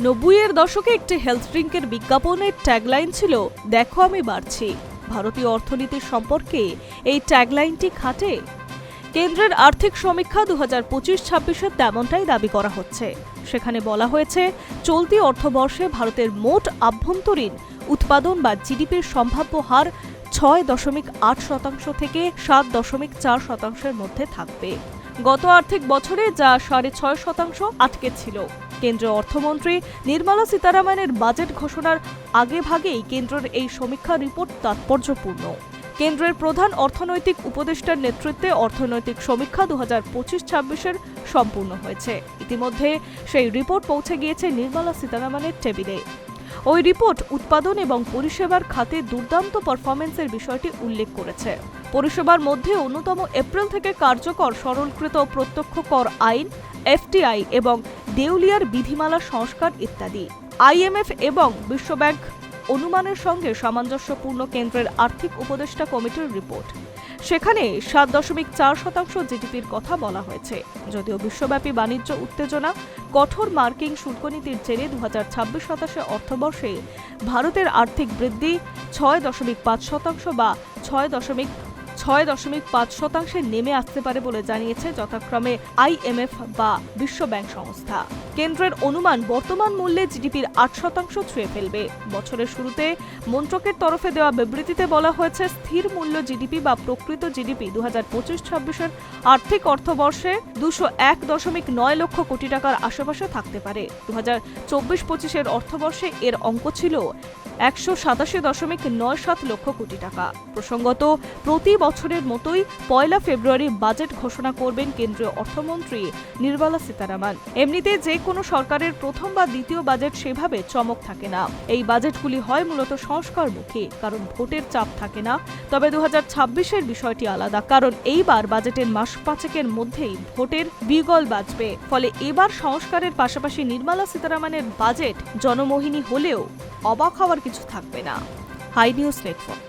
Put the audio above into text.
90-এর দশকে একটি হেলথ ড্রিঙ্কের বিজ্ঞাপনের ট্যাগলাইন ছিল, দেখো আমি বাড়ছি। ভারতীয় অর্থনীতির সম্পর্কে এই ট্যাগলাইনটি খাটে। কেন্দ্রের আর্থিক সমীক্ষা 2025-26-এ তেমনটাই দাবি করা হচ্ছে। সেখানে বলা হয়েছে, চলতি অর্থবর্ষে ভারতের মোট আভ্যন্তরীণ উৎপাদন বা জিডিপির সম্ভাব্য হার 6.8% থেকে 7.4%-এর মধ্যে থাকবে। গত আর্থিক বছরে যা 6.5% আটকে ছিল। কেন্দ্রীয় অর্থমন্ত্রী নির্মলা সীতারামনের বাজেট ঘোষণার আগেভাগেই কেন্দ্রের এই সমীক্ষা রিপোর্ট তাৎপর্যপূর্ণ। কেন্দ্রের প্রধান অর্থনৈতিক উপদেষ্টার নেতৃত্বে অর্থনৈতিক সমীক্ষা 2025-26-এর সম্পূর্ণ হয়েছে। ইতিমধ্যে সেই রিপোর্ট পৌঁছে গিয়েছে নির্মলা সীতারামনের টেবিলে। ওই রিপোর্ট উৎপাদন এবং পরিষেবার খাতে দুর্দান্ত পারফরমেন্সের বিষয়টি উল্লেখ করেছে। পরিষেবার মধ্যে অন্যতম এপ্রিল থেকে কার্যকর সরলীকৃত প্রত্যক্ষ কর আইন, এফটিআই এবং দেউলিয়ার বিধিমালা সংস্কার ইত্যাদি। আইএমএফ এবং বিশ্বব্যাংক অনুমানের সঙ্গে সামঞ্জস্যপূর্ণ কেন্দ্রের আর্থিক উপদেষ্টা কমিটির রিপোর্ট। সেখানে 7.4% জিডিপির কথা বলা হয়েছে। যদিও বিশ্বব্যাপী বাণিজ্য উত্তেজনা, কঠোর মার্কিং শুল্কনীতির জেরে 2026-27 অর্থবর্ষে ভারতের আর্থিক বৃদ্ধি 6.5% বা 6.5% নেমে আসতে পারে বলে জানিয়েছে যথাক্রমে আইএমএফ বা বিশ্বব্যাংক সংস্থা। কেন্দ্রের অনুমান, বর্তমান মূল্যে জিডিপির 8% ছুঁয়ে ফেলবে। বছরের শুরুতে মন্ত্রকের তরফে দেওয়া বিবৃতিতে বলা হয়েছে, স্থির মূল্য জিডিপি বা প্রকৃত জিডিপি 2025-26-এর আর্থিক অর্থবর্ষে 201.9 লক্ষ কোটি টাকার আশেপাশে থাকতে পারে। 2024-25-এর অর্থবর্ষে এর অঙ্ক ছিল 187.97 লক্ষ কোটি টাকা। প্রসঙ্গত, প্রতি বছরের মতোই 1 ফেব্রুয়ারি বাজেট ঘোষণা করবেন কেন্দ্রীয় অর্থমন্ত্রী নির্মলা সীতারামন। এমনিতে যে কোনো সরকারের প্রথম বা দ্বিতীয় বাজেট সেভাবে চমক থাকে না। এই বাজেটগুলি হয় মূলত সংস্কারমুখী, কারণ ভোটের চাপ থাকে না। তবে 2026-এর বিষয়টি আলাদা, কারণ এইবার বাজেটের মাস পাঁচেকের মধ্যেই ভোটের বিগল বাজবে। ফলে এবার সংস্কারের পাশাপাশি নির্মলা সীতারামনের বাজেট জনমোহিনী হলেও অবাক হওয়ার কিছু থাকবে না। High news network.